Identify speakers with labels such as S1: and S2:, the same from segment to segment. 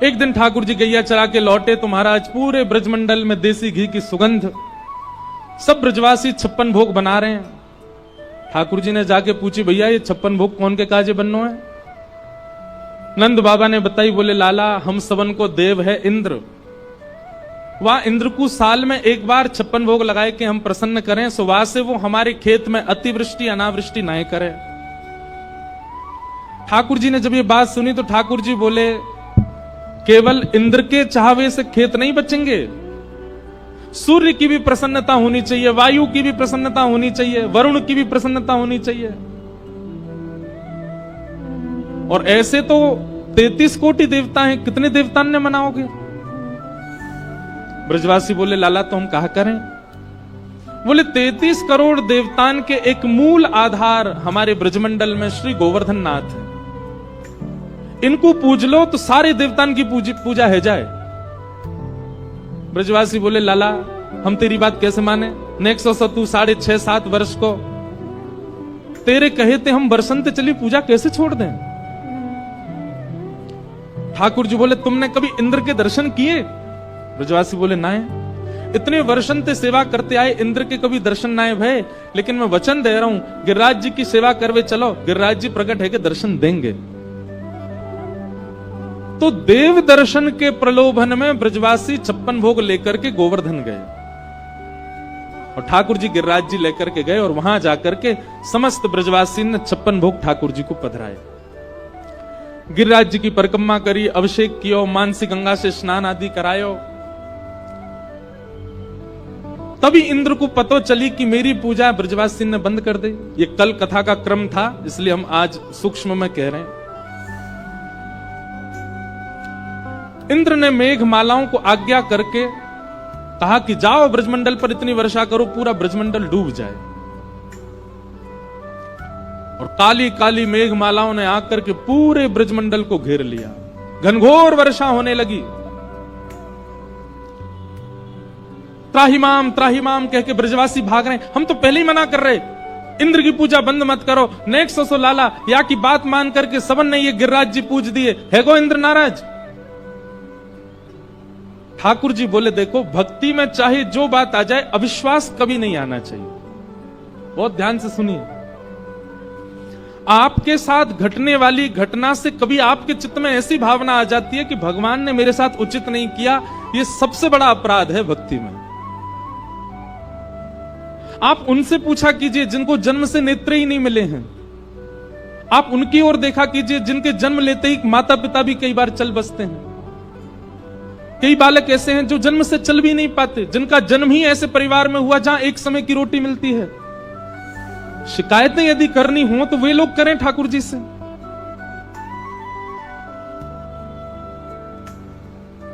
S1: एक दिन ठाकुर जी गैया चरा के लौटे तो महाराज पूरे ब्रजमंडल में देसी घी की सुगंध, सब ब्रजवासी 56 भोग बना रहे हैं। ठाकुर जी ने जाके पूछी, भैया ये 56 भोग कौन के काजे बननो है? नंद बाबा ने बताई, बोले लाला हम सबन को देव है इंद्र, वह इंद्र को साल में एक बार 56 भोग लगाए कि हम प्रसन्न करें, सो वहां से वो हमारे खेत में अतिवृष्टि अनावृष्टि ना करे। ठाकुर जी ने जब ये बात सुनी तो ठाकुर जी बोले, केवल इंद्र के चाहवे से खेत नहीं बचेंगे, सूर्य की भी प्रसन्नता होनी चाहिए, वायु की भी प्रसन्नता होनी चाहिए, वरुण की भी प्रसन्नता होनी चाहिए। और ऐसे तो 33 कोटि देवता हैं, कितने देवता ने मनाओगे? ब्रजवासी बोले, लाला तो हम कहा करें? बोले 33 करोड़ देवतान के एक मूल आधार हमारे ब्रजमंडल में श्री गोवर्धन नाथ है। इनको पूज लो तो सारे देवतान की पूजा है जाए। ब्रजवासी बोले, लाला हम तेरी बात कैसे माने? नेक्स्ट सौ तू 6.5-7 वर्ष को तेरे कहे थे हम बरसंते चली पूजा कैसे छोड़ दें? ठाकुर जी बोले, तुमने कभी इंद्र के दर्शन किए? ब्रजवासी बोले, ना। इतने वर्षन ते सेवा करते आए, इंद्र के कभी दर्शन ना भय, लेकिन मैं वचन दे रहा हूं गिरिराज जी की सेवा करवे चलो, गिरिराज जी प्रकट है के दर्शन देंगे। तो देव दर्शन के प्रलोभन में ब्रजवासी 56 भोग लेकर के गोवर्धन गए और ठाकुर जी गिरिराज जी लेकर के गए और वहां जाकर के समस्त ब्रजवासी ने 56 भोग ठाकुर जी को पधराए। गिरिराज जी की परिक्रमा करी, अभिषेक कियो, मानसी गंगा से स्नान आदि करायो। तभी इंद्र को पता चली कि मेरी पूजा ब्रजवासी ने बंद कर दी। ये कल कथा का क्रम था, इसलिए हम आज सूक्ष्म में कह रहे हैं। इंद्र ने मेघ मालाओं को आज्ञा करके कहा कि जाओ ब्रजमंडल पर इतनी वर्षा करो पूरा ब्रजमंडल डूब जाए। और काली काली मेघ मालाओं ने आकर के पूरे ब्रजमंडल को घेर लिया, घनघोर वर्षा होने लगी। त्राहिमाम कह के ब्रजवासी भाग रहे। हम तो पहले ही मना कर रहे, इंद्र की पूजा बंद मत करो। नेक्स्ट सो लाला या की बात मान करके सबन ने ये गिरिराज जी पूज दिए, है गो इंद्र नाराज। ठाकुर जी बोले, देखो भक्ति में चाहे जो बात आ जाए, अविश्वास कभी नहीं आना चाहिए। बहुत ध्यान से सुनिए, आपके साथ घटने वाली घटना से कभी आपके चित्त में ऐसी भावना आ जाती है कि भगवान ने मेरे साथ उचित नहीं किया, यह सबसे बड़ा अपराध है भक्ति में। आप उनसे पूछा कीजिए जिनको जन्म से नेत्र ही नहीं मिले हैं, आप उनकी ओर देखा कीजिए जिनके जन्म लेते ही माता पिता भी कई बार चल बसते हैं। कई बालक ऐसे हैं जो जन्म से चल भी नहीं पाते, जिनका जन्म ही ऐसे परिवार में हुआ जहां एक समय की रोटी मिलती है। शिकायतें यदि करनी हो तो वे लोग करें ठाकुर जी से।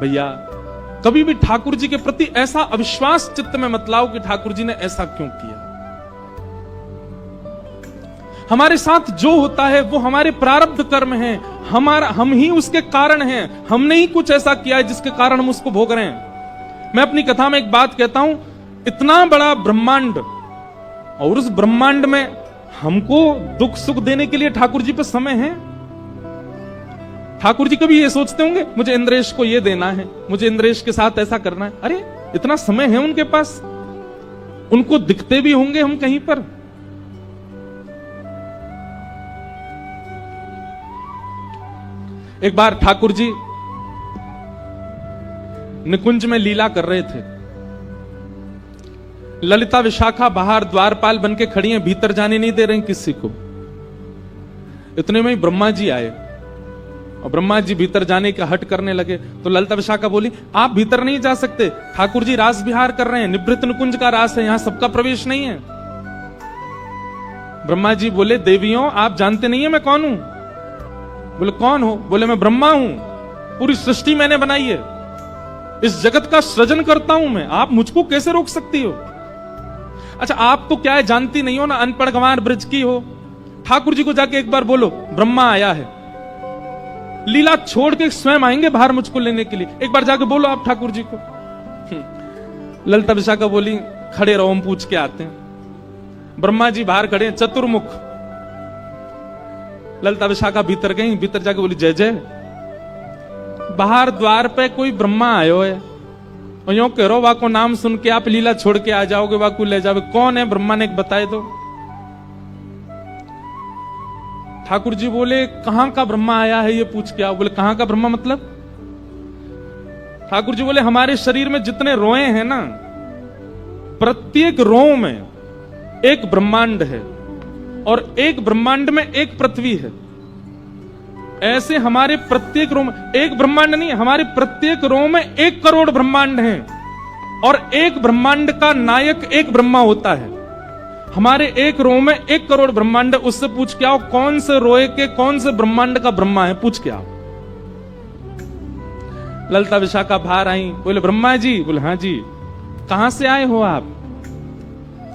S1: भैया कभी भी ठाकुर जी के प्रति ऐसा अविश्वास चित्त में मत लाओ कि ठाकुर जी ने ऐसा क्यों किया। हमारे साथ जो होता है वो हमारे प्रारब्ध कर्म हैं, हम ही उसके कारण हैं। हमने ही कुछ ऐसा किया है जिसके कारण हम उसको भोग रहे हैं। मैं अपनी कथा में एक बात कहता हूं, इतना बड़ा ब्रह्मांड और उस ब्रह्मांड में हमको दुख सुख देने के लिए ठाकुर जी पे समय है। ठाकुर जी कभी ये सोचते होंगे मुझे इंद्रेश को ये देना है, मुझे इंद्रेश के साथ ऐसा करना है? अरे इतना समय है उनके पास, उनको दिखते भी होंगे हम कहीं पर। एक बार ठाकुर जी निकुंज में लीला कर रहे थे। ललिता विशाखा बाहर द्वारपाल बन के खड़ी हैं, भीतर जाने नहीं दे रहे किसी को। इतने में ही ब्रह्मा जी आए और ब्रह्मा जी भीतर जाने का हट करने लगे तो ललिता विशाखा बोली, आप भीतर नहीं जा सकते, ठाकुर जी रास विहार कर रहे हैं, निभृत निकुंज का रास है, यहां सबका प्रवेश नहीं है। ब्रह्मा जी बोले, देवियों आप जानते नहीं है मैं कौन हूं? बोले कौन हो? बोले मैं ब्रह्मा हूं, पूरी सृष्टि मैंने बनाई है, इस जगत का सृजन करता हूं मैं, आप मुझको कैसे रोक सकती हो? अच्छा आप तो क्या है जानती नहीं हो ना, अनपढ़ गंवार ब्रज की हो। ठाकुर जी को जाके एक बार बोलो ब्रह्मा आया है, लीला छोड़ के स्वयं आएंगे बाहर मुझको लेने के लिए, एक बार जाके बोलो आप ठाकुर जी को। ललिता विशाखा बोली, खड़े रहो हम पूछ के आते हैं। ब्रह्मा जी बाहर खड़े हैं चतुर्मुख। ललिता विशाखा भीतर गई, भीतर जाके बोली, जय जय। बाहर द्वार पे कोई ब्रह्मा आयो है और यूं कह रो वाको नाम सुन के आप लीला छोड़ के आ जाओगे, वाको ले जाओगे। कौन है ब्रह्मा ने बताए दो। ठाकुर जी बोले कहां का ब्रह्मा आया है ये पूछ के आओ। बोले कहां का ब्रह्मा मतलब? ठाकुर जी बोले हमारे शरीर में जितने रोए हैं ना, प्रत्येक रो में एक ब्रह्मांड है और एक ब्रह्मांड में एक पृथ्वी है। ऐसे हमारे प्रत्येक रो में एक ब्रह्मांड नहीं, हमारे प्रत्येक रो में 1 करोड़ ब्रह्मांड हैं और एक ब्रह्मांड का नायक एक ब्रह्मा होता है। हमारे एक रो में 1 करोड़ ब्रह्मांड। उससे पूछ के आओ कौन से रोए के कौन से ब्रह्मांड का ब्रह्मा है, पूछ के आओ। ललिता विशाखा बाहर आई, बोले ब्रह्मा जी। बोले हाँ जी। कहां से आए हो आप?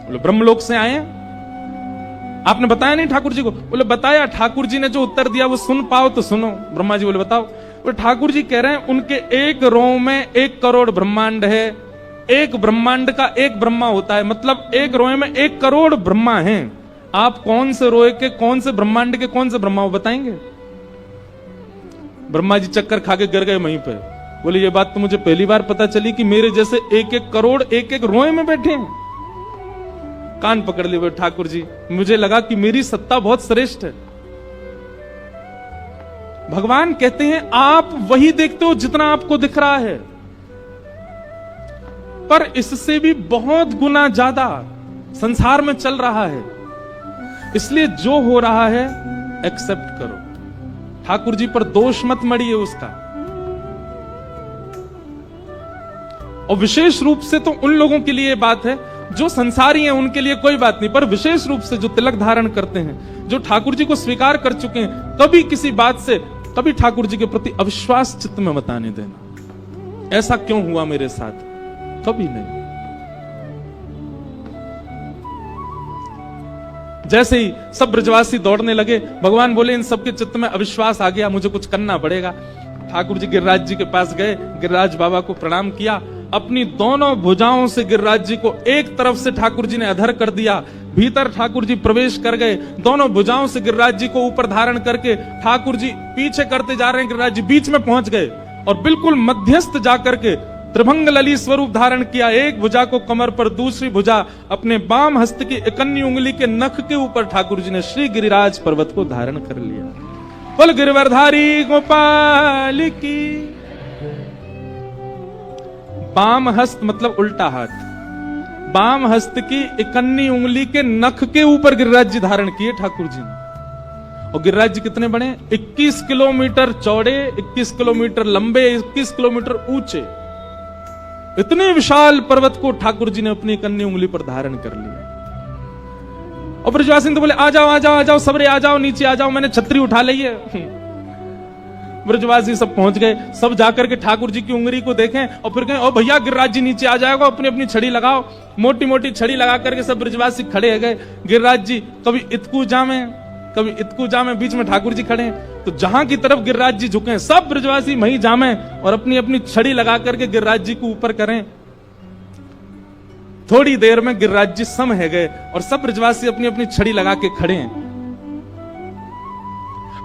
S1: बोले ब्रह्मलोक से आए। आपने बताया नहीं ठाकुर जी को? बोले बताया। ठाकुर जी ने जो उत्तर दिया वो सुन पाओ तो सुनो। ब्रह्मा जी बोले बताओ। बोले ठाकुर जी कह रहे हैं उनके एक रो में 1 करोड़ ब्रह्मांड है, एक ब्रह्मांड का एक ब्रह्मा होता है, मतलब एक रोए में 1 करोड़ ब्रह्मा हैं। आप कौन से रोए के कौन से ब्रह्मांड के कौन से ब्रह्मा हो बताएंगे? ब्रह्मा जी चक्कर खा के गिर गए वहीं पे। बोले ये बात तो मुझे पहली बार पता चली कि मेरे जैसे 1-1 करोड़ एक रोए में बैठे हैं। कान पकड़ लिए ठाकुर जी, मुझे लगा कि मेरी सत्ता बहुत श्रेष्ठ है। भगवान कहते हैं आप वही देखते हो जितना आपको दिख रहा है, पर इससे भी बहुत गुना ज्यादा संसार में चल रहा है। इसलिए जो हो रहा है एक्सेप्ट करो। ठाकुर जी पर दोष मत मड़िए उसका। और विशेष रूप से तो उन लोगों के लिए बात है जो संसारी हैं, उनके लिए कोई बात नहीं, पर विशेष रूप से जो तिलक धारण करते हैं, जो ठाकुर जी को स्वीकार कर चुके हैं, कभी किसी बात से कभी ठाकुर जी के प्रति अविश्वास चित्त में मत आने देना। ऐसा क्यों हुआ मेरे साथ, कभी नहीं। जैसे ही सब ब्रजवासी दौड़ने लगे, भगवान बोले इन सबके चित्त में अविश्वास आ गया, मुझे कुछ करना पड़ेगा। ठाकुर जी गिरिराज जी के पास गए, गिरिराज बाबा को प्रणाम किया, अपनी दोनों भुजाओं से गिरिराज जी को एक तरफ से ठाकुर जी ने अधर कर दिया, भीतर ठाकुर जी प्रवेश कर गए, दोनों भुजाओं से गिरिराज जी को ऊपर धारण करके ठाकुर जी पीछे करते जा रहे हैं, गिरिराज जी बीच में पहुंच गए और बिल्कुल मध्यस्थ जाकर के त्रिभंग ललित स्वरूप धारण किया। एक भुजा को कमर पर, दूसरी भुजा अपने बाम हस्त की इकन्नी उंगली के नख के ऊपर ठाकुर जी ने श्री गिरिराज पर्वत को धारण कर लिया। बोल गिरवरधारी गोपाल की। बाम हस्त मतलब उल्टा हाथ, बाम हस्त की इकन्नी उंगली के नख के ऊपर गिरिराज जी धारण किए ठाकुर जी ने। और गिरिराज जी कितने बड़े? 21 किलोमीटर चौड़े, 21 किलोमीटर लंबे, 21 किलोमीटर ऊंचे। इतने विशाल पर्वत को ठाकुर जी ने अपनी इकन्नी उंगली पर धारण कर लिया। और ब्रजवासी तो बोले आ जाओ आ जाओ आ जाओ, सबरे आ जाओ, नीचे आ जाओ, मैंने छतरी उठा ली है। ब्रजवासी सब पहुंच गए, सब जाकर के ठाकुर जी की उंगली को देखें और फिर कहें ओ भैया गिरिराज जी नीचे आ जाएगा, अपनी अपनी छड़ी लगाओ। मोटी मोटी छड़ी लगा करके सब ब्रजवासी खड़े हो गए। गिरिराज जी कभी इतकू जामे कभी इतकू जामे, बीच में ठाकुर जी खड़े हैं, तो जहां की तरफ गिरिराज जी झुके सब ब्रजवासी वहीं जामे और अपनी अपनी छड़ी लगा करके गिरिराज जी को ऊपर करें। थोड़ी देर में गिरिराज जी सम है गए और सब ब्रजवासी अपनी अपनी छड़ी लगा के खड़े हैं।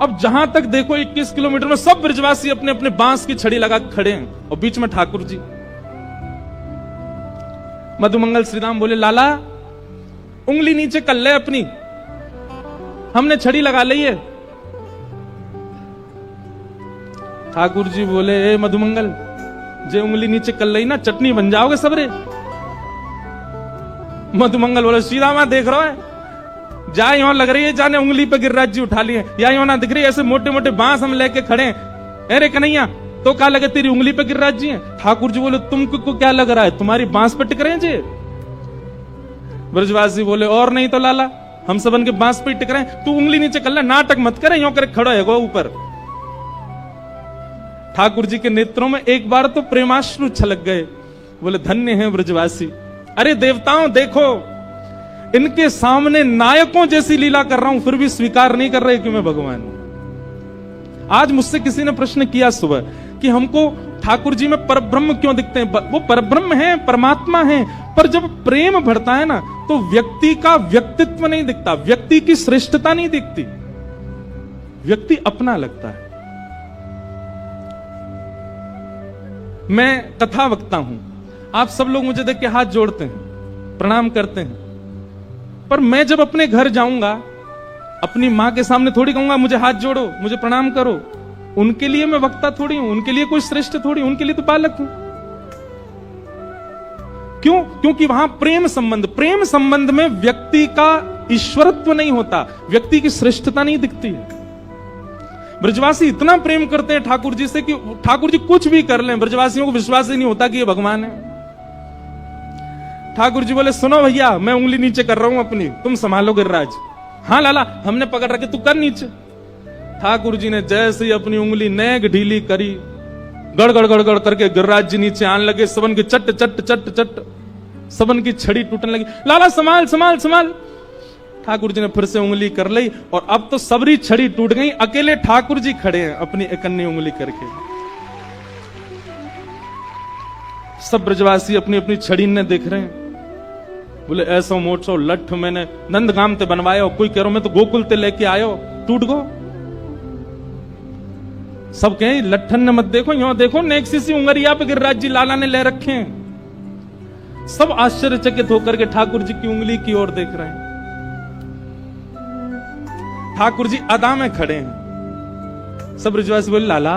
S1: अब जहां तक देखो 21 किलोमीटर में सब ब्रजवासी अपने अपने बांस की छड़ी लगा खड़े हैं और बीच में ठाकुर जी। मधुमंगल श्रीराम बोले लाला उंगली नीचे कर ले अपनी, हमने छड़ी लगा ली है। ठाकुर जी बोले ए मधुमंगल, जे उंगली नीचे कर ली ना चटनी बन जाओगे सबरे। मधुमंगल बोले श्रीरामा देख रहा है, जा यहां लग रही है जाने उंगली पे गिरिराज जी उठा लिए, या यहां ना दिख रही ऐसे मोटे मोटे बांस हम लेके खड़े हैं। अरे कन्हैया तो क्या लगे तेरी उंगली पे गिरिराज जी हैं? ठाकुर जी बोले तुमको क्या लग रहा है, तुम्हारी बांस पे टिक रहे हैं जी? ब्रजवासी बोले और नहीं तो लाला, हम सब उनके बांस पे टिक रहे हैं, तू उंगली नीचे कर ले, नाटक मत करे, यूं करे खड़ा है ऊपर। ठाकुर जी के नेत्रों में एक बार तो प्रेमाश्रु छलक गए। बोले धन्य है ब्रजवासी। अरे देवताओं देखो, इनके सामने नायकों जैसी लीला कर रहा हूं, फिर भी स्वीकार नहीं कर रहे कि मैं भगवान हूं। आज मुझसे किसी ने प्रश्न किया सुबह कि हमको ठाकुर जी में परब्रह्म क्यों दिखते हैं? वो परब्रह्म है, परमात्मा है, पर जब प्रेम बढ़ता है ना तो व्यक्ति का व्यक्तित्व नहीं दिखता, व्यक्ति की श्रेष्ठता नहीं दिखती, व्यक्ति अपना लगता है। मैं कथा वक्ता हूं, आप सब लोग मुझे देख के हाथ जोड़ते हैं, प्रणाम करते हैं, पर मैं जब अपने घर जाऊंगा अपनी मां के सामने थोड़ी कहूंगा मुझे हाथ जोड़ो, मुझे प्रणाम करो। उनके लिए मैं वक्ता थोड़ी हूं, उनके लिए कोई श्रेष्ठ थोड़ी, उनके लिए तो बालक हूं। क्यों? क्योंकि वहां प्रेम संबंध में व्यक्ति का ईश्वरत्व नहीं होता, व्यक्ति की श्रेष्ठता नहीं दिखती है। ब्रजवासी इतना प्रेम करते हैं ठाकुर जी से कि ठाकुर जी कुछ भी कर लें, ब्रजवासियों को विश्वास ही नहीं होता कि ये भगवान है। ठाकुर जी बोले सुनो भैया, मैं उंगली नीचे कर रहा हूं अपनी, तुम संभालो गिरिराज। हाँ लाला, हमने पकड़ रखे, तू कर नीचे। ठाकुर जी ने जैसे ही अपनी उंगली नेक ढीली करी, गड़गड़ गड़गड़ करके गिरिराज जी नीचे आने लगे। सबन की चट चट चट चट सबन की छड़ी टूटने लगी। लाला संभाल संभाल संभाल। ठाकुर जी ने फिर से उंगली कर ली और अब तो सबरी छड़ी टूट गई, अकेले ठाकुर जी खड़े हैं अपनी इकन्नी उंगली करके। सब ब्रजवासी अपनी अपनी छड़ी ने देख रहे हैं। बोले ऐसा मोटो लठ मैंने नंदगाम ते बनवायो, कोई कह रहा मैं तो गोकुल ते लेके आयो, टूट गो। सब कहें लठन ने मत देखो, यो देखो नेक्सी सी उंगरिया पे गिरिराज जी लाला ने ले रखे हैं। सब आश्चर्यचकित होकर के ठाकुर जी की उंगली की ओर देख रहे हैं। ठाकुर जी अदा में खड़े हैं। सब ब्रजवासी बोले लाला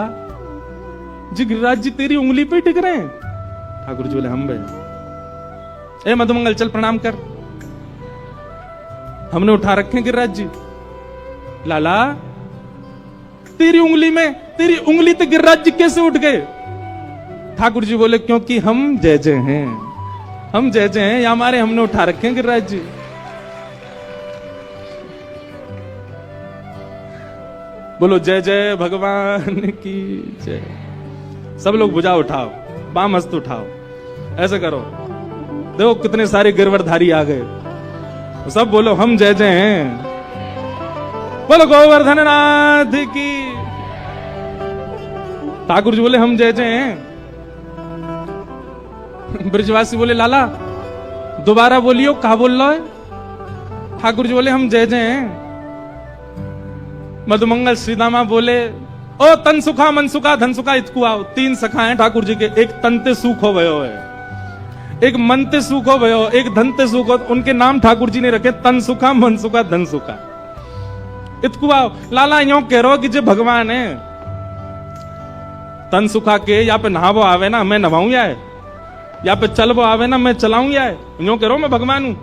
S1: जी गिरिराज जी तेरी उंगली पे टिक रहे हैं। ठाकुर जी बोले हम बे, ए मधुमंगल चल प्रणाम कर, हमने उठा रखे हैं गिरिराज जी। लाला तेरी उंगली तो गिरिराज जी कैसे उठ गए? ठाकुर जी बोले क्योंकि हम जय जय हैं, हम जय जय हैं, या हमारे हमने उठा रखे हैं गिरिराज जी। बोलो जय जय भगवान की जय। सब लोग भुजा उठाओ, बाम हस्त उठाओ, ऐसे करो। देखो कितने सारे गिरवरधारी आ गए। सब बोलो हम जय जय हैं। बोलो गोवर्धन नाथ की। ठाकुर जी बोले हम जय जय हैं। ब्रजवासी बोले लाला दोबारा बोलियो, कहा बोल रहा है? ठाकुर जी बोले हम जय जय हैं। मधुमंगल श्रीदामा बोले ओ तन सुखा मन सुखा धन सुखा इतकु आओ। 3 सखा हैं ठाकुर जी के, एक तनते सुख हो भयो है, एक मनते सुख हो भयो, एक धनते सुख हो। उनके नाम ठाकुर जी ने रखे तन सुखा मन सुखा धन सुखा इतकु आओ। लाला यो कह रहा कि जो भगवान है तन सुखा के या पे नहावो आवे ना मैं नहाऊं, या पे चलबो आवे ना मैं चलाऊं, यो कह रहा मैं भगवान हूं।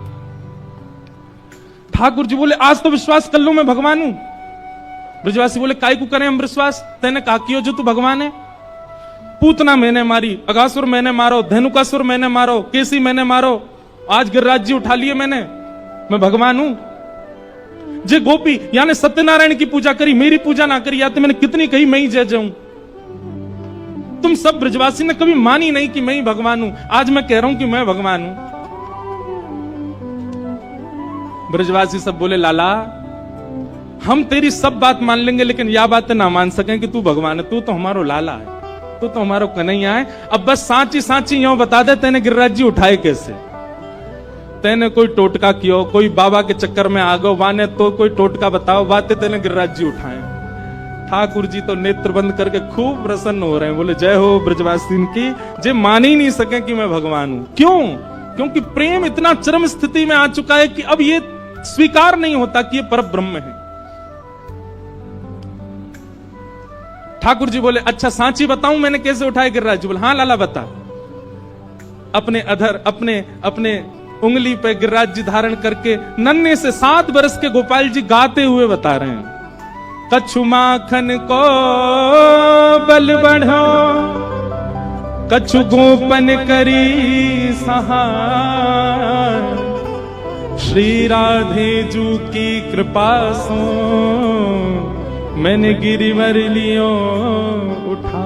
S1: ठाकुर जी बोले आज तो विश्वास कर लो मैं भगवान हूं। ब्रजवासी बोले काय को करें हम विश्वास? तेने कहा कियो जो तू भगवान है। पूतना मैंने मारी, अगासुर मैंने मारो, धेनुकासुर मैंने मारो, केसी मैंने मारो, आज गिरिराज जी उठा लिए मैंने, मैं भगवान हूं। जे गोपी यानी सत्यनारायण की पूजा करी, मेरी पूजा ना करी, या तो मैंने कितनी कही मैं ही जय जाऊं। तुम सब ब्रजवासी ने कभी मानी नहीं कि मैं ही भगवान हूं, आज मैं कह रहा हूं कि मैं भगवान हूं। ब्रजवासी सब बोले लाला हम तेरी सब बात मान लेंगे, लेकिन यह बात ना मान सकें कि तू भगवान है। तू तो हमारो लाला है, तू तो हमारो कन्हैया है। अब बस सांची सांची यो बता दे तेने गिरिराज जी उठाए कैसे? तेने कोई टोटका कियो, कोई बाबा के चक्कर में आ गो, वाने तो कोई टोटका बताओ, बातें तेने गिरिराज जी उठाए। ठाकुर जी तो नेत्र बंद करके खूब प्रसन्न हो रहे हैं। बोले जय हो ब्रजवासी की, जे मान ही नहीं सके कि मैं भगवान हूं। क्यों? क्योंकि प्रेम इतना चरम स्थिति में आ चुका है कि अब ये स्वीकार नहीं होता कि ये परब्रह्म है। ठाकुर जी बोले अच्छा सांची बताऊं मैंने कैसे उठाए गिरिराज जी? बोले हाँ लाला बता। अपने अधर अपने उंगली पे गिरिराज जी धारण करके नन्हे से 7 बरस के गोपाल जी गाते हुए बता रहे हैं। कछु माखन को बल बढ़ो, कछु गोपन करी सहाय, श्री राधे जू की कृपा सो मैंने गिरिवर लियो उठा।